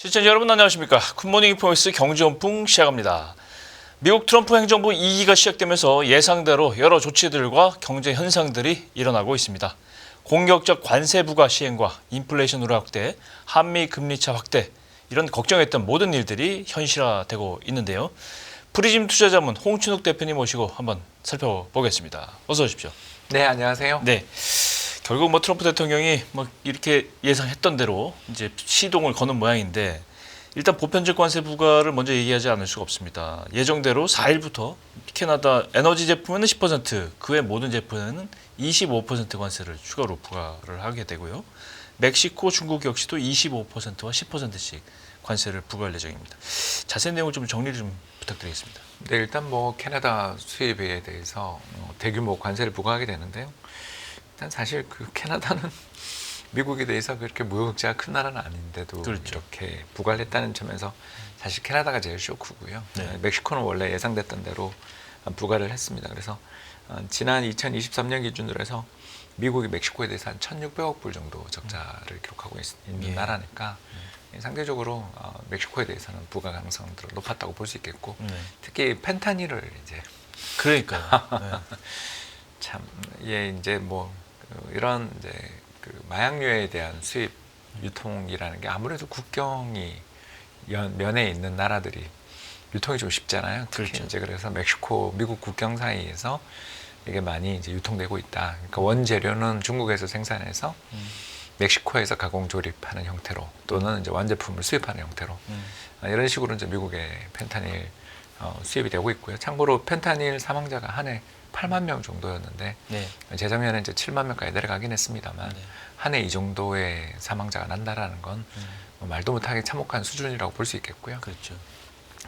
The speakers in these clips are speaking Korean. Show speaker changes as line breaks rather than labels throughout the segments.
시청자 여러분 안녕하십니까. 굿모닝 인포메이스 경제온풍 시작합니다. 미국 트럼프 행정부 2기가 시작되면서 예상대로 여러 조치들과 경제 현상들이 일어나고 있습니다. 공격적 관세 부과 시행과 인플레이션 우려 확대, 한미 금리차 확대, 이런 걱정했던 모든 일들이 현실화되고 있는데요. 프리즘 투자자문 홍춘욱 대표님 모시고 한번 살펴보겠습니다. 어서 오십시오.
네, 안녕하세요.
네. 결국 트럼프 대통령이 이렇게 예상했던 대로 이제 시동을 거는 모양인데, 일단 보편적 관세 부과를 먼저 얘기하지 않을 수가 없습니다. 예정대로 4일부터 캐나다 에너지 제품에는 10%, 그 외 모든 제품에는 25% 관세를 추가로 부과를 하게 되고요. 멕시코, 중국 역시도 25%와 10%씩 관세를 부과할 예정입니다. 자세한 내용을 좀 정리를 좀 부탁드리겠습니다.
네, 일단 캐나다 수입에 대해서 대규모 관세를 부과하게 되는데요. 일단 사실 캐나다는 미국에 대해서 그렇게 무역흑자가 큰 나라는 아닌데도
그렇죠.
이렇게 부과를 했다는 점에서 사실 캐나다가 제일 쇼크고요.
네.
멕시코는 원래 예상됐던 대로 부과를 했습니다. 그래서 지난 2023년 기준으로 해서 미국이 멕시코에 대해서 한 1,600억 불 정도 적자를 기록하고 있는
예.
나라니까 상대적으로 멕시코에 대해서는 부과 가능성이 높았다고 볼 수 있겠고, 특히 펜타닐을 이제
그러니까요. 네.
참, 이제 이런 이제 마약류에 대한 수입 유통이라는 게 아무래도 국경이 면에 있는 나라들이 유통이 좀 쉽잖아요. 특히
그렇죠.
이제 그래서 멕시코, 미국 국경 사이에서 이게 많이 이제 유통되고 있다. 그러니까 원재료는 중국에서 생산해서 멕시코에서 가공 조립하는 형태로, 또는 이제 완제품을 수입하는 형태로 이런 식으로 이제 미국의 펜타닐 수입이 되고 있고요. 참고로 펜타닐 사망자가 한 해 8만 명 정도였는데,
네.
재작년에 이제 7만 명까지 내려가긴 했습니다만,
네.
한 해 이 정도의 사망자가 난다라는 건 말도 못하게 참혹한 수준이라고 볼 수 있겠고요.
그렇죠.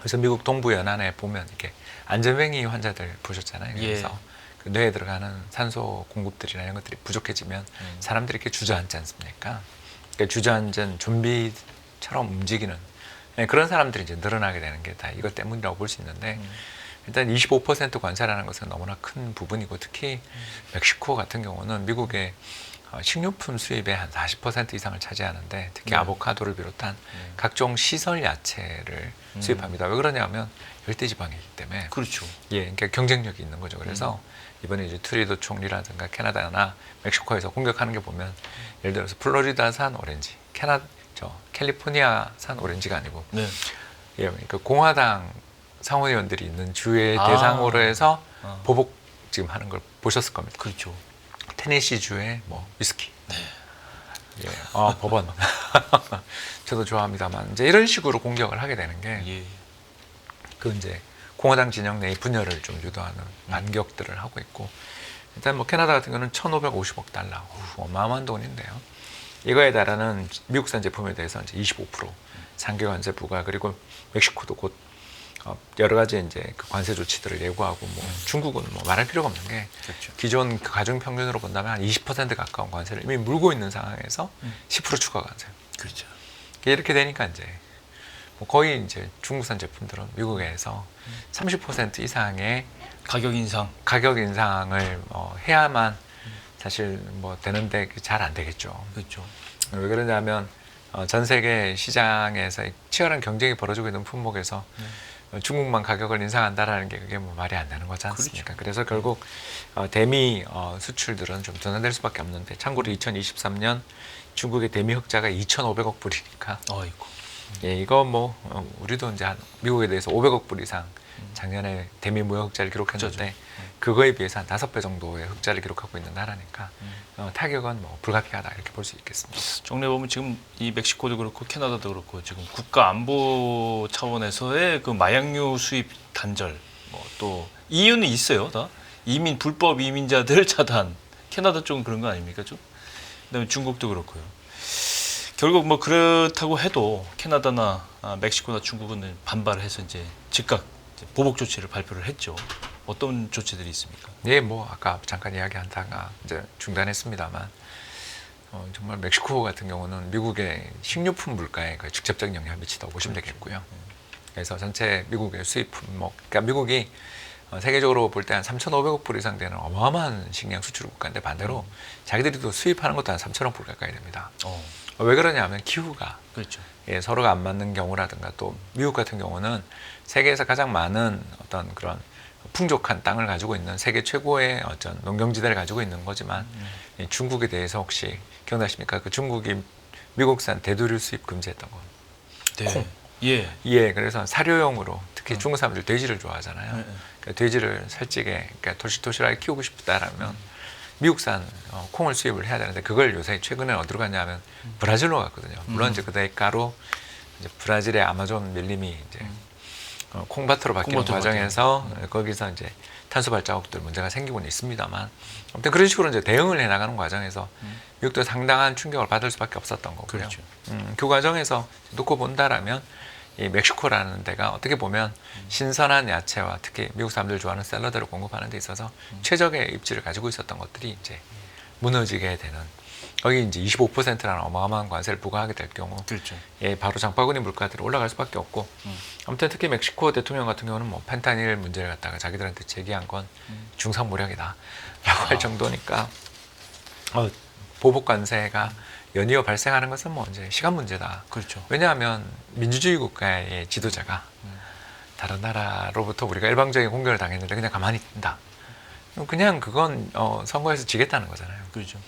그래서 미국 동부 연안에 보면 이렇게 안전뱅이 환자들 보셨잖아요. 그래서
예.
그 뇌에 들어가는 산소 공급들이나 이런 것들이 부족해지면 사람들이 이렇게 주저앉지 않습니까? 그러니까 주저앉은 좀비처럼 움직이는 그런 사람들이 이제 늘어나게 되는 게 다 이것 때문이라고 볼 수 있는데, 일단 25% 관세라는 것은 너무나 큰 부분이고, 특히 멕시코 같은 경우는 미국의 식료품 수입의 한 40% 이상을 차지하는데, 특히 아보카도를 비롯한 각종 시설 야채를 수입합니다. 왜 그러냐면 열대지방이기 때문에.
그렇죠.
그러니까 경쟁력이 있는 거죠. 그래서 이번에 이제 트리도 총리라든가 캐나다나 멕시코에서 공격하는 게 보면, 예를 들어서 플로리다산 오렌지, 캘리포니아산 오렌지가 아니고,
네.
그러니까 공화당 상원의원들이 있는 주의
아.
대상으로 해서 보복 지금 하는 걸 보셨을 겁니다.
그렇죠.
테네시 주의 위스키, 법원. 저도 좋아합니다만, 이제 이런 식으로 공격을 하게 되는 게,
예.
이제 공화당 진영 내의 분열을 좀 유도하는 반격들을 하고 있고, 일단 캐나다 같은 경우는 1,550억 달러, 어마어마한 돈인데요. 이거에 달하는 미국산 제품에 대해서 이제 25% 상계 관세 부과, 그리고 멕시코도 곧 여러 가지 이제 그 관세 조치들을 예고하고, 중국은 말할 필요가 없는 게,
그렇죠.
기존 가중 평균으로 본다면 한 20% 가까운 관세를 이미 물고 있는 상황에서 10% 추가 관세.
그렇죠.
이렇게 되니까 이제 거의 이제 중국산 제품들은 미국에서 30% 이상의
가격 인상을
해야만 사실 되는데 잘 안 되겠죠.
그렇죠.
왜 그러냐면 전 세계 시장에서 치열한 경쟁이 벌어지고 있는 품목에서 중국만 가격을 인상한다라는 게 그게 말이 안 되는 거지 않습니까?
그렇죠.
그래서 결국 대미 수출들은 좀 둔화될 수밖에 없는데, 참고로 2023년 중국의 대미 흑자가 2,500억 불이니까,
아이고.
이거 우리도 이제 미국에 대해서 500억 불 이상 작년에 대미 무역 흑자를 기록했는데, 그거에 비해서 한 5배 정도의 흑자를 기록하고 있는 나라니까 타격은 불가피하다, 이렇게 볼 수 있겠습니다.
정리해 보면 지금 이 멕시코도 그렇고 캐나다도 그렇고 지금 국가 안보 차원에서의 그 마약류 수입 단절, 또 이유는 있어요. 다 불법 이민자들 차단. 캐나다 쪽은 그런 거 아닙니까, 좀? 그다음에 중국도 그렇고요. 결국 그렇다고 해도 캐나다나 멕시코나 중국은 반발해서 이제 즉각 보복 조치를 발표를 했죠. 어떤 조치들이 있습니까?
아까 잠깐 이야기하다가 이제 중단했습니다만, 정말 멕시코 같은 경우는 미국의 식료품 물가에 직접적인 영향을 미치다고 보시면 되겠고요. 그래서 전체 미국의 수입 품목, 그러니까 미국이 세계적으로 볼 때 한 3,500억 불 이상 되는 어마어마한 식량 수출 국가인데, 반대로 자기들이 또 수입하는 것도 한 3,000억 불 가까이 됩니다. 왜 그러냐면 기후가
그렇죠.
서로가 안 맞는 경우라든가 또 미국 같은 경우는 세계에서 가장 많은 어떤 그런 풍족한 땅을 가지고 있는 세계 최고의 어떤 농경지대를 가지고 있는 거지만 이 중국에 대해서 혹시 기억나십니까? 그 중국이 미국산 대두류 수입 금지했던 거.
네.
콩.
예.
예, 그래서 사료용으로 특히 중국 사람들 돼지를 좋아하잖아요.
네.
그러니까 돼지를 살찌게 그러니까 도실도실하게 키우고 싶다라면 미국산 콩을 수입을 해야 되는데 그걸 요새 최근에 어디로 갔냐면 브라질로 갔거든요. 물론 이제 그 대가로 이제 브라질의 아마존 밀림이 이제 콩밭으로 바뀌는
콩밭으로
과정에서 거기서 이제 탄소 발자국들 문제가 생기고는 있습니다만 아무튼 그런 식으로 이제 대응을 해나가는 과정에서 미국도 상당한 충격을 받을 수밖에 없었던 거고요.
그렇죠.
그 과정에서 놓고 본다라면 이 멕시코라는 데가 어떻게 보면 신선한 야채와 특히 미국 사람들 좋아하는 샐러드를 공급하는 데 있어서 최적의 입지를 가지고 있었던 것들이 이제 무너지게 되는 거기 이제 25%라는 어마어마한 관세를 부과하게 될 경우
그렇죠.
예, 바로 장바구니 물가들이 올라갈 수밖에 없고 아무튼 특히 멕시코 대통령 같은 경우는 뭐 펜타닐 문제를 갖다가 자기들한테 제기한 건 중상모략이다 라고 할 정도니까 보복 관세가 연이어 발생하는 것은 뭐 이제 시간 문제다.
그렇죠.
왜냐하면 민주주의 국가의 지도자가 다른 나라로부터 우리가 일방적인 공격을 당했는데 그냥 가만히 있다. 그냥 그건 선거에서 지겠다는 거잖아요.
그렇죠.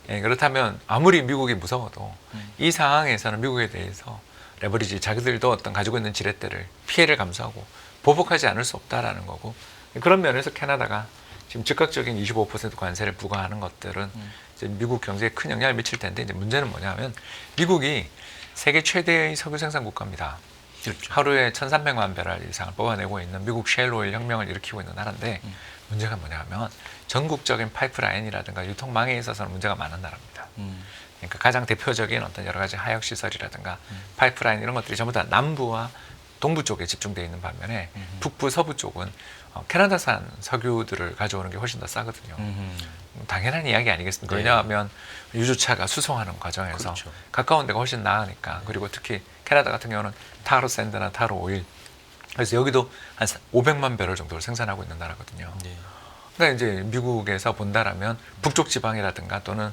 예, 그렇다면 아무리 미국이 무서워도 이 상황에서는 미국에 대해서 레버리지 자기들도 어떤 가지고 있는 지렛대를 피해를 감수하고 보복하지 않을 수 없다라는 거고 그런 면에서 캐나다가 지금 즉각적인 25% 관세를 부과하는 것들은 이제 미국 경제에 큰 영향을 미칠 텐데 이제 문제는 뭐냐면 미국이 세계 최대의 석유 생산 국가입니다.
그렇죠.
하루에 1,300만 배럴 이상을 뽑아내고 있는 미국 셰일 오일 혁명을 일으키고 있는 나라인데 문제가 뭐냐면 전국적인 파이프라인이라든가 유통망에 있어서는 문제가 많은 나라입니다. 그러니까 가장 대표적인 어떤 여러 가지 하역 시설이라든가 파이프라인 이런 것들이 전부 다 남부와 동부 쪽에 집중되어 있는 반면에 북부 서부 쪽은 캐나다산 석유들을 가져오는 게 훨씬 더 싸거든요. 당연한 이야기 아니겠습니까?
네.
왜냐하면 유조차가 수송하는 과정에서
그렇죠.
가까운 데가 훨씬 나으니까 그리고 특히 캐나다 같은 경우는 타로 샌드나 타로 오일 그래서 여기도 한 500만 배럴 정도를 생산하고 있는 나라거든요.
네.
그러니까 이제 미국에서 본다라면 북쪽 지방이라든가 또는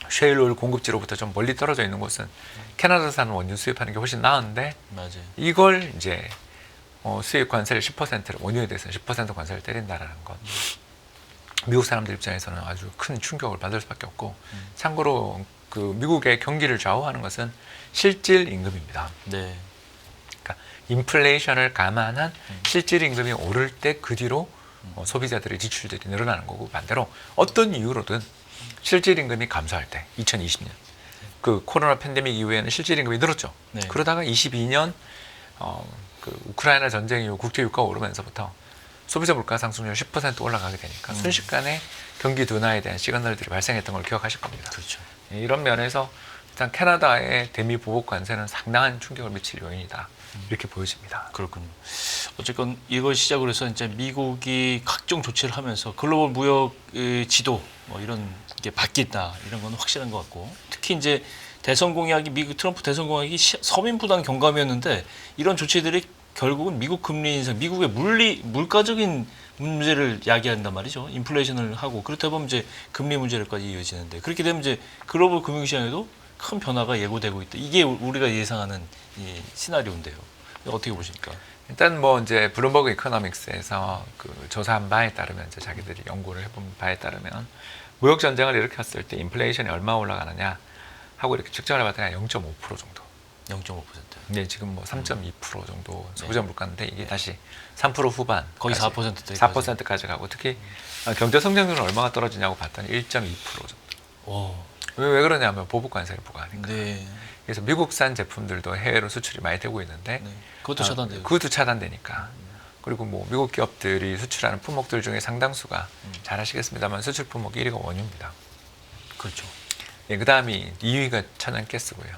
셰일 오일 공급지로부터 좀 멀리 떨어져 있는 곳은 캐나다산 원유 수입하는 게 훨씬 나은데
맞아요.
이걸 이제 수입 관세를 10%를 원유에 대해서는 10% 관세를 때린다라는 것. 미국 사람들 입장에서는 아주 큰 충격을 받을 수밖에 없고 참고로 그 미국의 경기를 좌우하는 것은 실질 임금입니다.
네.
그러니까 인플레이션을 감안한 실질 임금이 오를 때 그 뒤로 소비자들의 지출들이 늘어나는 거고 반대로 어떤 이유로든 실질 임금이 감소할 때 2020년 그 코로나 팬데믹 이후에는 실질 임금이 늘었죠.
네.
그러다가 22년 그 우크라이나 전쟁 이후 국제 유가가 오르면서부터 소비자 물가 상승률 10% 올라가게 되니까 순식간에 경기 둔화에 대한 시그널들이 발생했던 걸 기억하실 겁니다.
그렇죠.
이런 면에서 일단 캐나다의 대미 보복 관세는 상당한 충격을 미칠 요인이다. 이렇게 보여집니다.
그렇군요. 어쨌건 이걸 시작으로 해서 이제 미국이 각종 조치를 하면서 글로벌 무역의 지도 뭐 이런 게 바뀌었다 이런 건 확실한 것 같고 특히 이제 대선 공약이 미국 트럼프 대선 공약이 서민 부담 경감이었는데 이런 조치들이 결국은 미국 금리 인상, 미국의 물가적인 문제를 야기한단 말이죠. 인플레이션을 하고 그렇다 보면 이제 금리 문제로까지 이어지는데 그렇게 되면 이제 글로벌 금융시장에도 큰 변화가 예고되고 있다. 이게 우리가 예상하는 이 시나리오인데요. 어떻게 보십니까?
일단 뭐 이제 블룸버그 이코노믹스에서 그 조사한 바에 따르면 이제 자기들이 연구를 해본 바에 따르면 무역 전쟁을 일으켰을 때 인플레이션이 얼마 올라가느냐 하고 이렇게 측정을 해봤더니 0.5% 정도.
0.5%.
네, 지금 뭐 3.2% 정도 소비자 물가인데 이게 다시 3% 후반
거의 4%대까지.
4%까지 가고 특히 경제 성장률은 얼마가 떨어지냐고 봤더니 1.2% 정도.
오.
왜 그러냐면 보복 관세를 부과하니까.
네.
그래서 미국산 제품들도 해외로 수출이 많이 되고 있는데
네. 그것도 차단돼요.
그것도 차단되니까. 그리고 뭐 미국 기업들이 수출하는 품목들 중에 상당수가 잘 아시겠습니다만 수출 품목 1위가 원유입니다.
그렇죠.
예, 그다음이 2위가 천연가스고요.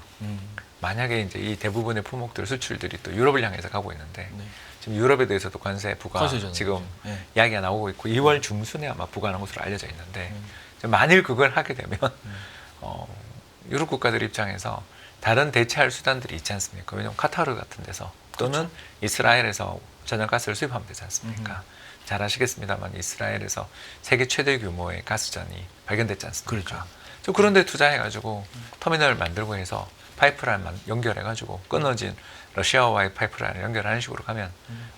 만약에 이제 이 대부분의 품목들 수출들이 또 유럽을 향해서 가고 있는데
네.
지금 유럽에 대해서도 관세 부과
관세잖아요.
지금
네.
이야기가 나오고 있고 2월 중순에 아마 부과하는 것으로 알려져 있는데 만일 그걸 하게 되면 유럽 국가들 입장에서 다른 대체할 수단들이 있지 않습니까? 왜냐하면 카타르 같은 데서 또는
그렇죠.
이스라엘에서 천연가스를 수입하면 되지 않습니까? 잘 아시겠습니다만 이스라엘에서 세계 최대 규모의 가스전이 발견됐지 않습니까?
그렇죠.
저 그런데 투자해가지고 터미널 만들고 해서 파이프라인 연결해가지고 끊어진 러시아와의 파이프라인을 연결하는 식으로 가면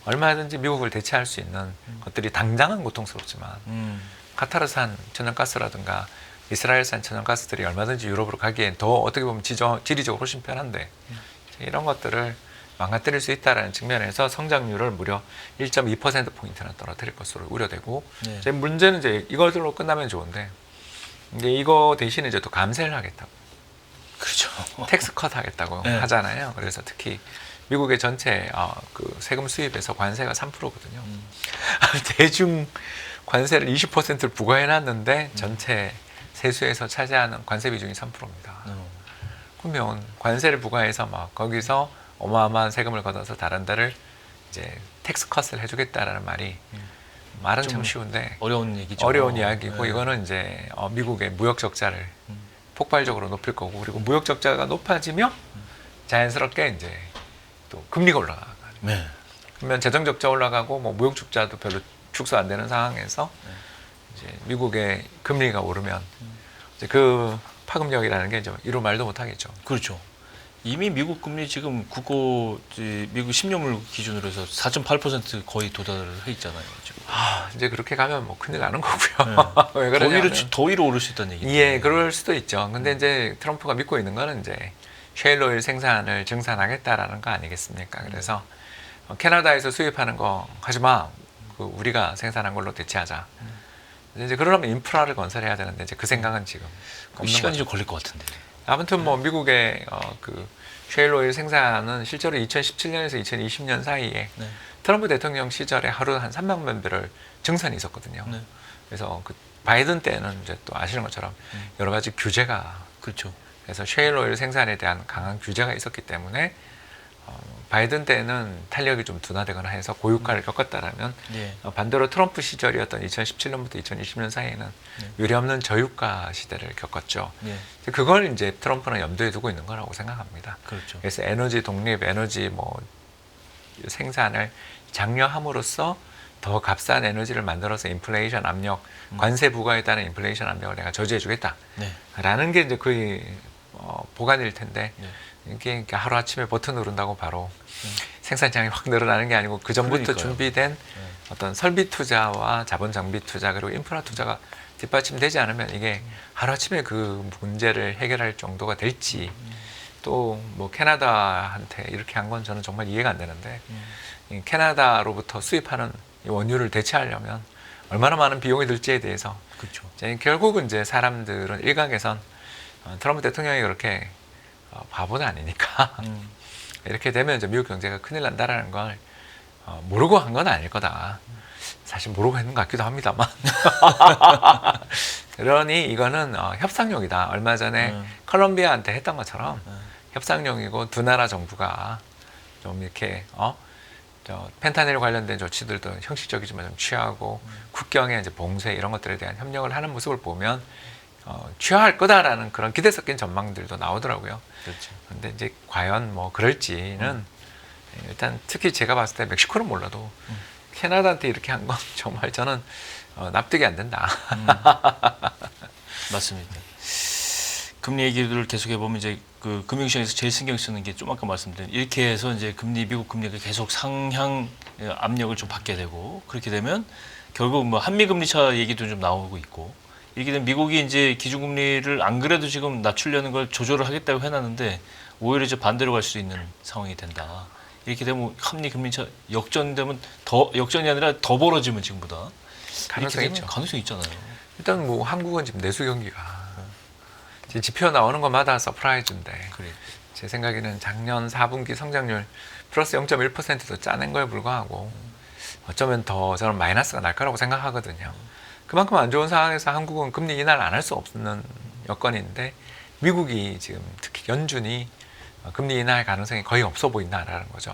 얼마든지 미국을 대체할 수 있는 것들이 당장은 고통스럽지만 카타르산 천연가스라든가 이스라엘산 천연가스들이 얼마든지 유럽으로 가기엔 더 어떻게 보면 지리적으로 훨씬 편한데 이런 것들을 망가뜨릴 수 있다는 측면에서 성장률을 무려 1.2%포인트나 떨어뜨릴 것으로 우려되고
네.
제 문제는 이제 이것들로 끝나면 좋은데 이제 이거 대신에 이제 또 감세를 하겠다고
그렇죠.
텍스 컷 하겠다고
네.
하잖아요. 그래서 특히 미국의 전체 그 세금 수입에서 관세가 3%거든요. 대중 관세를 20%를 부과해놨는데 전체 세수에서 차지하는 관세 비중이 3%입니다. 그러면 관세를 부과해서 막 거기서 어마어마한 세금을 걷어서 다른 데를 이제 텍스 컷을 해주겠다라는 말은 참 쉬운데
어려운 얘기죠.
어려운 이야기고
네.
이거는 이제 미국의 무역 적자를 폭발적으로 높일 거고 그리고 무역 적자가 높아지면 자연스럽게 이제 또 금리가 올라가요.
네.
그러면 재정 적자 올라가고 뭐 무역 적자도 별로 축소 안 되는 상황에서 이제 미국의 금리가 오르면 이제 그 파급력이라는 게 이제 이루 말도 못 하겠죠.
그렇죠. 이미 미국 금리 지금 국고 미국 10년물 기준으로 해서 4.8% 거의 도달을 해 있잖아요. 지금.
이제 그렇게 가면 뭐 큰일 나는 거고요.
네.
왜 그러냐면
더 위로 오를 수 있다는 얘기죠.
예, 그럴 수도 있죠. 근데 이제 트럼프가 믿고 있는 거는 이제 셰일 오일 생산을 증산하겠다라는 거 아니겠습니까? 그래서 캐나다에서 수입하는 거 하지 마. 그 우리가 생산한 걸로 대체하자. 이제 그러려면 인프라를 건설해야 되는데 이제 그 생각은 지금 없는
시간이
거죠.
좀 걸릴 것 같은데.
아무튼 뭐 미국의 그 셰일 오일 생산은 실제로 2017년에서 2020년 사이에
네.
트럼프 대통령 시절에 하루 한 3만 배럴 증산이 있었거든요.
네.
그래서 그 바이든 때는 이제 또 아시는 것처럼 여러 가지 규제가
그렇죠.
그래서 셰일 오일 생산에 대한 강한 규제가 있었기 때문에 바이든 때는 탄력이 좀 둔화되거나 해서 고유가를 겪었다라면
예.
반대로 트럼프 시절이었던 2017년부터 2020년 사이에는 유례없는 저유가 시대를 겪었죠.
예.
그걸 이제 트럼프는 염두에 두고 있는 거라고 생각합니다.
그렇죠.
그래서 에너지 독립, 에너지 뭐 생산을 장려함으로써 더 값싼 에너지를 만들어서 인플레이션 압력, 관세 부과에 따른 인플레이션 압력을 내가 저지해주겠다라는
네.
게 이제 거의 보관일 텐데
네.
이게 하루 아침에 버튼 누른다고 바로 생산량이 확 늘어나는 게 아니고 그 전부터
그러니까요.
준비된 어떤 설비 투자와 자본 정비 투자 그리고 인프라 투자가 뒷받침되지 않으면 이게 하루 아침에 그 문제를 해결할 정도가 될지 또 뭐 캐나다한테 이렇게 한 건 저는 정말 이해가 안 되는데 이 캐나다로부터 수입하는 이 원유를 대체하려면 얼마나 많은 비용이 들지에 대해서
그렇죠.
이제 결국은 이제 사람들은 일각에선 트럼프 대통령이 그렇게 바보는 아니니까 이렇게 되면 이제 미국 경제가 큰일 난다라는 걸 모르고 한 건 아닐 거다. 사실 모르고 했는 것 같기도 합니다만. 그러니 이거는 협상용이다. 얼마 전에 컬럼비아한테 했던 것처럼 협상용이고 두 나라 정부가 좀 이렇게 저 펜타닐 관련된 조치들도 형식적이지만 좀 취하고 국경의 이제 봉쇄 이런 것들에 대한 협력을 하는 모습을 보면 취할 거다라는 그런 기대 섞인 전망들도 나오더라고요.
그렇죠.
근데 이제 과연 뭐 그럴지는 일단 특히 제가 봤을 때 멕시코는 몰라도 캐나다한테 이렇게 한 건 정말 저는 납득이 안 된다.
맞습니다. 금리 얘기를 계속해 보면 이제 그 금융시장에서 제일 신경 쓰는 게 좀 아까 말씀드린 이렇게 해서 이제 미국 금리가 계속 상향 압력을 좀 받게 되고 그렇게 되면 결국 뭐 한미 금리 차 얘기도 좀 나오고 있고 이렇게 되면 미국이 이제 기준금리를 안 그래도 지금 낮추려는 걸 조절을 하겠다고 해놨는데 오히려 이제 반대로 갈 수 있는 상황이 된다. 이렇게 되면 한미 금리 차 역전되면 더 역전이 아니라 더 벌어지면 지금보다
가능성이 있죠.
가능성이 있잖아요.
일단 뭐 한국은 지금 내수 경기가 지금 지표 나오는 것마다 서프라이즈인데
그래.
제 생각에는 작년 4분기 성장률 플러스 0.1%도 짜낸 거에 불과하고 어쩌면 더 저는 마이너스가 날 거라고 생각하거든요. 그만큼 안 좋은 상황에서 한국은 금리 인하를 안 할 수 없는 여건인데 미국이 지금 특히 연준이 금리 인하할 가능성이 거의 없어 보인다라는 거죠.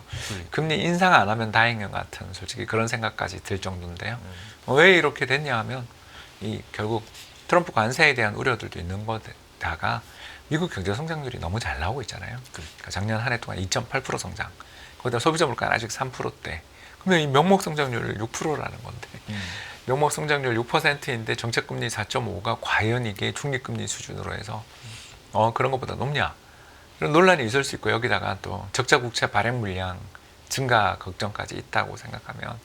금리 인상 안 하면 다행인 것 같은 솔직히 그런 생각까지 들 정도인데요. 왜 이렇게 됐냐 하면 이 결국 트럼프 관세에 대한 우려들도 있는 거다가 미국 경제 성장률이 너무 잘 나오고 있잖아요. 그러니까 작년 한 해 동안 2.8% 성장. 거기다 소비자 물가는 아직 3%대. 그러면 이 명목 성장률 6%라는 건데 명목 성장률 6%인데 정책금리 4.5가 과연 이게 중립금리 수준으로 해서 그런 것보다 높냐? 이런 논란이 있을 수 있고 여기다가 또 적자 국채 발행 물량 증가 걱정까지 있다고 생각하면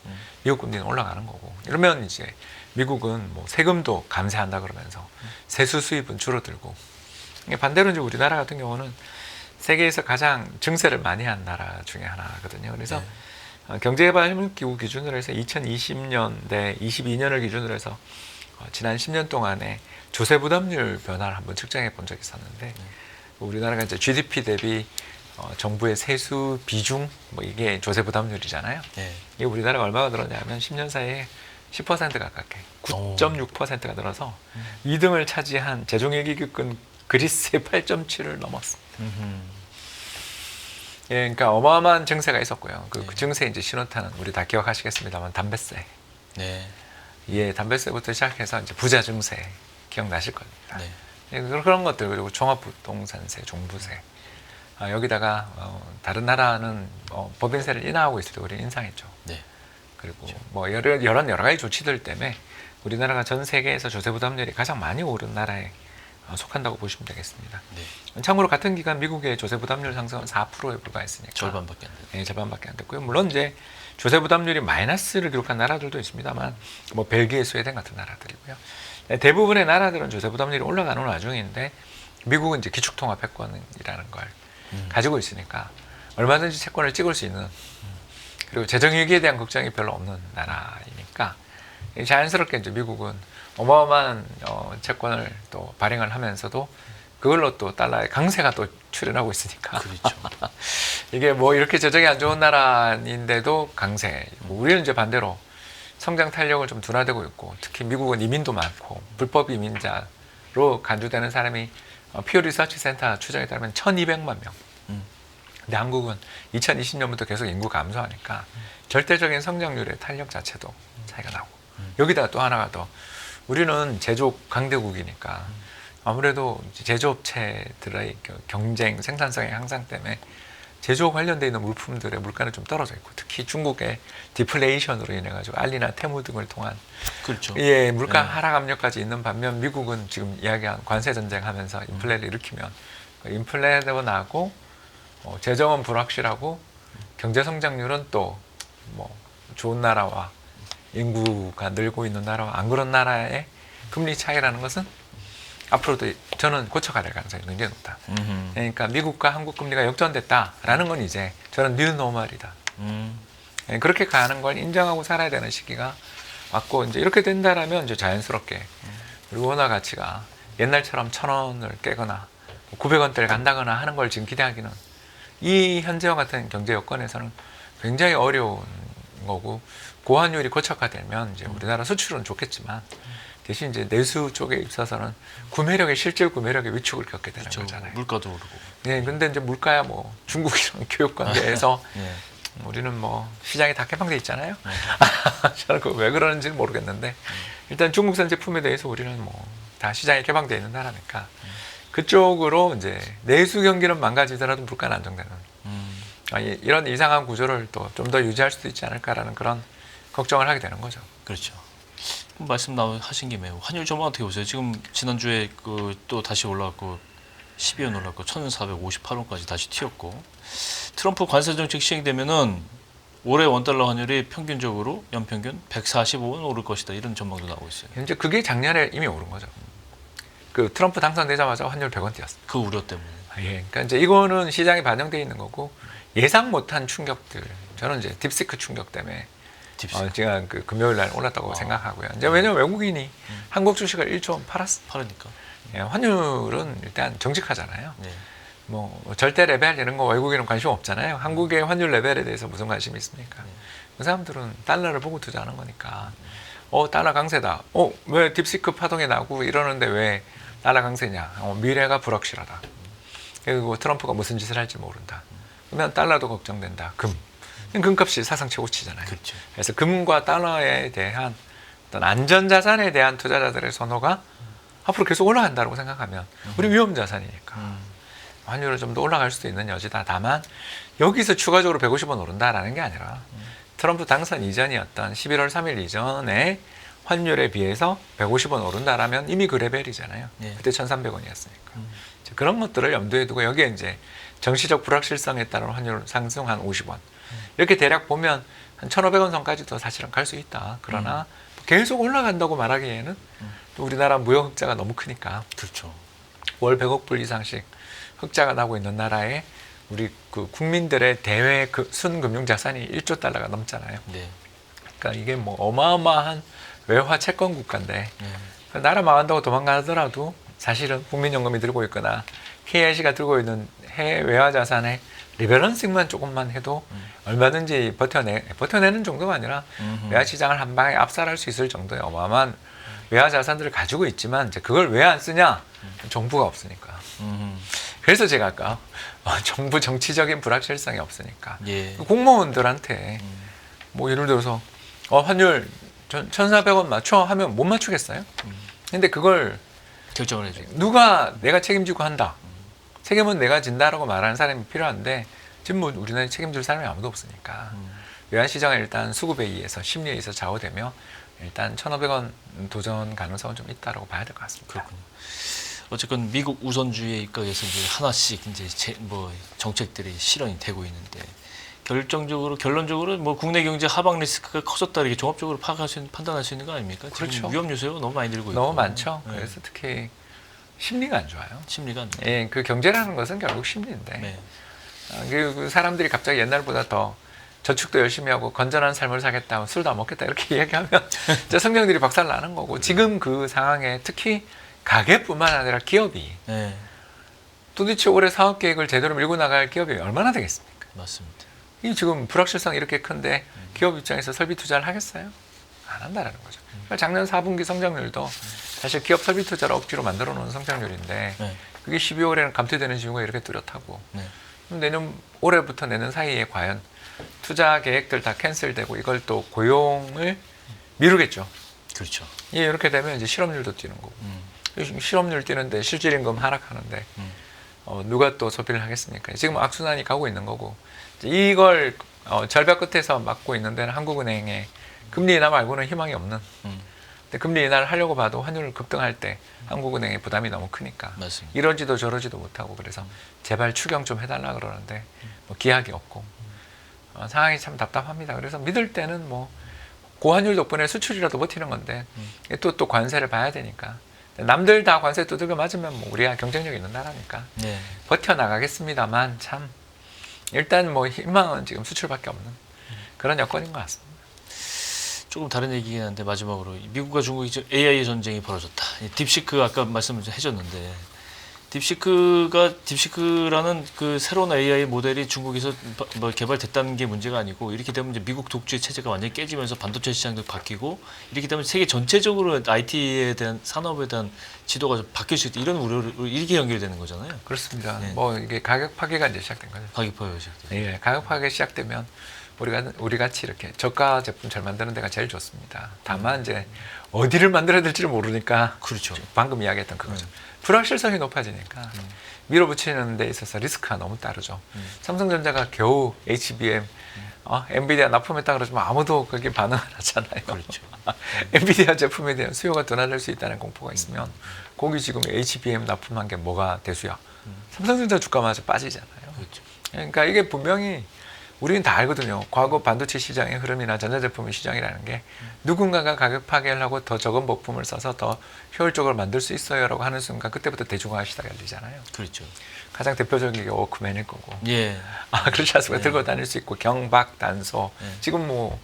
미국 금리는 올라가는 거고 이러면 이제 미국은 뭐 세금도 감세한다 그러면서 세수 수입은 줄어들고 반대로 이제 우리나라 같은 경우는 세계에서 가장 증세를 많이 한 나라 중에 하나거든요. 그래서 경제개발기구 기준으로 해서 2020년대 22년을 기준으로 해서 지난 10년 동안에 조세 부담률 변화를 한번 측정해 본 적이 있었는데 우리나라가 이제 GDP 대비 정부의 세수 비중 뭐 이게 조세 부담률이잖아요.
네.
이게 우리나라가 얼마가 늘었냐면 10년 사이에 10% 가깝게 9.6%가 늘어서 2등을 차지한 제종일기급권 그리스의 8.7을 넘었습니다. 예, 그러니까 어마어마한 증세가 있었고요. 그 증세 이제 신호탄은 우리 다 기억하시겠습니다만 담배세.
네.
예, 담배세부터 시작해서 이제 부자 증세 기억나실 겁니다.
네.
예, 그런 것들 그리고 종합부동산세, 종부세. 여기다가 다른 나라는 법인세를 인하하고 있을 때 우리는 인상했죠.
네.
그리고 뭐 여러 가지 조치들 때문에 우리나라가 전 세계에서 조세 부담률이 가장 많이 오른 나라에 속한다고 보시면 되겠습니다.
네.
참고로 같은 기간 미국의 조세 부담률 상승은 4%에 불과했으니까
절반밖에 안 돼요.
네, 절반밖에 안 됐고요. 물론 이제 조세 부담률이 마이너스를 기록한 나라들도 있습니다만 뭐 벨기에, 스웨덴 같은 나라들이고요. 네, 대부분의 나라들은 조세 부담률이 올라가는 와중인데 미국은 이제 기축통합회권이라는 걸 가지고 있으니까 얼마든지 채권을 찍을 수 있는 그리고 재정위기에 대한 걱정이 별로 없는 나라이니까 자연스럽게 이제 미국은 어마어마한 채권을 또 발행을 하면서도 그걸로 또 달러의 강세가 또 출현하고 있으니까
그렇죠.
이게 뭐 이렇게 재정이 안 좋은 나라인데도 강세. 우리는 이제 반대로 성장 탄력을 좀 둔화되고 있고 특히 미국은 이민도 많고 불법 이민자로 간주되는 사람이 피어 리서치 센터 추정에 따르면 1,200만 명. 근데 한국은 2020년부터 계속 인구 감소하니까 절대적인 성장률의 탄력 자체도 차이가 나고 여기다 또 하나가 더 우리는 제조업 강대국이니까 아무래도 제조업체들의 경쟁 생산성의 향상 때문에 제조업 관련돼 있는 물품들의 물가는 좀 떨어져 있고 특히 중국의 디플레이션으로 인해 가지고 알리나 테무 등을 통한
그렇죠.
예, 물가 하락 압력까지 있는 반면 미국은 지금 이야기한 관세 전쟁하면서 인플레를 일으키면 인플레도 나고 재정은 불확실하고 경제 성장률은 또 뭐 좋은 나라와 인구가 늘고 있는 나라와 안 그런 나라의 금리 차이라는 것은 앞으로도 저는 고쳐가야 될 가능성이 굉장히 높다. 그러니까 미국과 한국 금리가 역전됐다라는 건 이제 저는 뉴노멀이다. 그렇게 가는 걸 인정하고 살아야 되는 시기가 왔고 이제 이렇게 된다라면 이제 자연스럽게 그리고 원화 가치가 옛날처럼 1,000원을 깨거나 900원대를 간다거나 하는 걸 지금 기대하기는 이 현재와 같은 경제 여건에서는 굉장히 어려운 거고 고환율이 고착화되면 이제 우리나라 수출은 좋겠지만 대신 이제 내수 쪽에 있어서는 구매력의 실질 구매력의 위축을 겪게 되는
그렇죠.
거잖아요.
물가도 오르고.
네, 근데 이제 물가야 뭐 중국이랑 교육 관계에서
네.
우리는 뭐 시장이 다 개방돼 있잖아요. 저는 그 왜 그러는지는 모르겠는데 일단 중국산 제품에 대해서 우리는 뭐 다 시장이 개방돼 있는 나라니까 그쪽으로 이제 내수 경기는 망가지더라도 물가는 안정되는 이런 이상한 구조를 또 좀 더 유지할 수도 있지 않을까라는 그런 걱정을 하게 되는 거죠.
그렇죠. 말씀 하신 김에 환율 전망 어떻게 보세요? 지금 지난주에 또 다시 올라왔고 12원 올랐고 1,458원까지 다시 튀었고 트럼프 관세 정책 시행되면은 올해 원달러 환율이 평균적으로 연평균 145원 오를 것이다 이런 전망도 나오고 있어요.
현재 그게 작년에 이미 오른 거죠. 그 트럼프 당선되자마자 환율 100원 뛰었어요.
그 우려 때문에.
예, 그러니까 이제 이거는 시장에 반영돼 있는 거고 예상 못한 충격들. 저는 이제 딥시크 충격 때문에 제가 그 금요일 날 올랐다고 생각하고요. 이제 왜냐면 외국인이 한국 주식을 1조 원 팔았어.
팔으니까.
예, 환율은 일단 정직하잖아요.
네.
뭐 절대 레벨 이런 거 외국인은 관심 없잖아요. 한국의 환율 레벨에 대해서 무슨 관심이 있습니까? 그 사람들은 달러를 보고 투자하는 거니까. 달러 강세다. 왜 딥시크 파동이 나고 이러는데 왜 달러 강세냐? 미래가 불확실하다. 그리고 트럼프가 무슨 짓을 할지 모른다. 그러면 달러도 걱정된다. 금값이 사상 최고치잖아요.
그렇죠.
그래서 금과 달러에 대한 어떤 안전자산에 대한 투자자들의 선호가 앞으로 계속 올라간다고 생각하면 우리 위험자산이니까 환율은 좀 더 올라갈 수도 있는 여지다. 다만 여기서 추가적으로 150원 오른다라는 게 아니라 트럼프 당선 이전이었던 11월 3일 이전에 환율에 비해서 150원 오른다라면 이미 그 레벨이잖아요.
예.
그때 1,300원이었으니까. 그런 것들을 염두에 두고 여기에 이제 정치적 불확실성에 따른 환율 상승 한 50원. 이렇게 대략 보면 한 1,500원 선까지도 사실은 갈 수 있다. 그러나 계속 올라간다고 말하기에는 또 우리나라 무역 흑자가 너무 크니까
그렇죠.
월 100억 불 이상씩 흑자가 나고 있는 나라에 우리 그 국민들의 대외 순금융 자산이 1조 달러가 넘잖아요.
네.
그러니까 이게 뭐 어마어마한 외화 채권 국가인데
네.
나라 망한다고 도망가더라도 사실은 국민연금이 들고 있거나 KIC가 들고 있는 해외 외화 자산의 리밸런싱만 조금만 해도 얼마든지 버텨내는 정도가 아니라 외화 시장을 한 방에 압살할 수 있을 정도의 어마어마한 외화 자산들을 가지고 있지만 이제 그걸 왜 안 쓰냐? 정부가 없으니까. 그래서 제가 아까 정부 정치적인 불확실성이 없으니까
예.
공무원들한테 뭐 예를 들어서 환율 1,400원 맞춰 하면 못 맞추겠어요? 근데 그걸
결정을 해줘.
누가 내가 책임지고 한다. 책임은 내가 진다라고 말하는 사람이 필요한데 지금 뭐 우리나라에 책임질 사람이 아무도 없으니까 외환시장은 일단 수급에 의해서 심리에 의해서 좌우되며 일단 1,500원 도전 가능성은 좀 있다라고 봐야 될 것 같습니다.
그렇군요. 어쨌건 미국 우선주의에 입각해서 이제 하나씩 이제 뭐 정책들이 실현이 되고 있는데 결론적으로 뭐 국내 경제 하방 리스크가 커졌다 이렇게 종합적으로 판단할 수 있는 거 아닙니까?
그렇죠.
지금 위험 요소가 너무 많이 들고 있고
너무 많죠.
네.
그래서 특히 심리가 안 좋아요.
심리가 안 좋아요.
예, 그 경제라는 것은 결국 심리인데
네.
그 사람들이 갑자기 옛날보다 더 저축도 열심히 하고 건전한 삶을 살겠다, 술도 안 먹겠다 이렇게 이야기하면 이제 성장들이 박살 나는 거고 지금 그 상황에 특히 가게뿐만 아니라 기업이
네.
도대체 올해 사업 계획을 제대로 밀고 나갈 기업이 얼마나 되겠습니까?
맞습니다.
이 지금 불확실성이 이렇게 큰데 기업 입장에서 설비 투자를 하겠어요? 안 한다라는 거죠. 그러니까 작년 4분기 성장률도 사실 기업 설비 투자를 억지로 만들어 놓은 성장률인데
네. 그게
12월에는 감퇴되는 이유가 이렇게 뚜렷하고
네.
그럼 올해부터 내년 사이에 과연 투자 계획들 다 캔슬되고 이걸 또 고용을 미루겠죠.
그렇죠.
예, 이렇게 되면 이제 실업률도 뛰는 거고 실업률 뛰는데 실질임금 하락하는데 누가 또 소비를 하겠습니까? 지금 악순환이 가고 있는 거고 이걸 절벽 끝에서 막고 있는 데는 한국은행의 금리 인하 말고는 희망이 없는. 근데 금리 인하를 하려고 봐도 환율 급등할 때 한국은행의 부담이 너무 크니까
맞습니다.
이러지도 저러지도 못하고 그래서 제발 추경 좀 해달라 그러는데 뭐 기약이 없고 상황이 참 답답합니다. 그래서 믿을 때는 뭐 고환율 덕분에 수출이라도 버티는 건데 또 관세를 봐야 되니까 남들 다 관세 두들겨 맞으면 뭐 우리가 경쟁력 있는 나라니까
네.
버텨나가겠습니다만 참 일단 뭐 희망은 지금 수출밖에 없는 그런 여건인 것 같습니다.
조금 다른 얘기긴 한데 마지막으로 미국과 중국이 지금 AI 전쟁이 벌어졌다. 딥시크 아까 말씀을 좀 해줬는데 딥시크라는 그 새로운 AI 모델이 중국에서 뭐 개발됐다는 게 문제가 아니고 이렇게 되면 이제 미국 독주의 체제가 완전히 깨지면서 반도체 시장도 바뀌고 이렇게 되면 세계 전체적으로 IT에 대한 산업에 대한 지도가 좀 바뀔 수 있다 이런 우려로 이렇게 연결되는 거잖아요.
그렇습니다.
네.
뭐 이게 가격 파괴가 이제 시작된 거죠.
가격 파괴 시작.
예, 가격 파괴 시작되면 우리 같이 이렇게 저가 제품 잘 만드는 데가 제일 좋습니다. 다만 이제 어디를 만들어야 될지를 모르니까
그렇죠.
방금 이야기했던 그거죠. 불확실성이 높아지니까 밀어붙이는 데 있어서 리스크가 너무 따르죠. 삼성전자가 겨우 HBM 엔비디아 납품했다 그러지만 아무도 그게 반응 안 하잖아요.
그렇죠.
엔비디아 제품에 대한 수요가 둔화될 수 있다는 공포가 있으면 거기 지금 HBM 납품한 게 뭐가 대수야. 삼성전자 주가마저 빠지잖아요.
그렇죠.
그러니까 이게 분명히 우리는 다 알거든요. 과거 반도체 시장의 흐름이나 전자제품의 시장이라는 게 누군가가 가격 파괴를 하고 더 적은 부품을 써서 더 효율적으로 만들 수 있어요라고 하는 순간 그때부터 대중화 시작이 열리잖아요.
그렇죠.
가장 대표적인 게 워크맨일 거고.
예.
그렇지 않습니까? 들고 다닐 수 있고 경박, 단소. 지금 뭐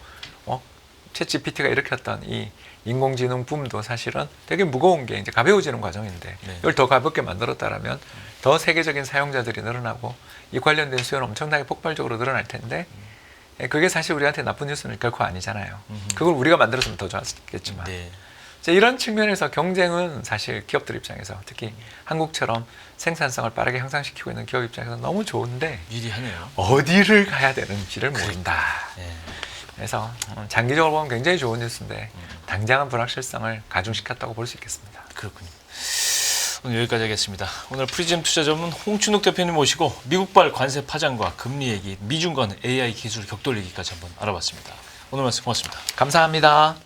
챗 GPT가 일으켰던 이 인공지능 붐도 사실은 되게 무거운 게 이제 가벼워지는 과정인데 이걸 더 가볍게 만들었다라면 더 세계적인 사용자들이 늘어나고 이 관련된 수요는 엄청나게 폭발적으로 늘어날 텐데 그게 사실 우리한테 나쁜 뉴스는 결코 아니잖아요. 그걸 우리가 만들었으면 더 좋았겠지만
네.
이런 측면에서 경쟁은 사실 기업들 입장에서 특히 한국처럼 생산성을 빠르게 향상시키고 있는 기업 입장에서 너무 좋은데
유리하네요.
어디를 가야 되는지를 모른다.
네.
그래서 장기적으로 보면 굉장히 좋은 뉴스인데 당장은 불확실성을 가중시켰다고 볼 수 있겠습니다.
그렇군요. 오늘 여기까지 하겠습니다. 오늘 프리즘 투자 전문 홍춘욱 대표님 모시고 미국발 관세 파장과 금리 얘기, 미중 간 AI 기술 격돌 얘기까지 한번 알아봤습니다. 오늘 말씀 고맙습니다.
감사합니다.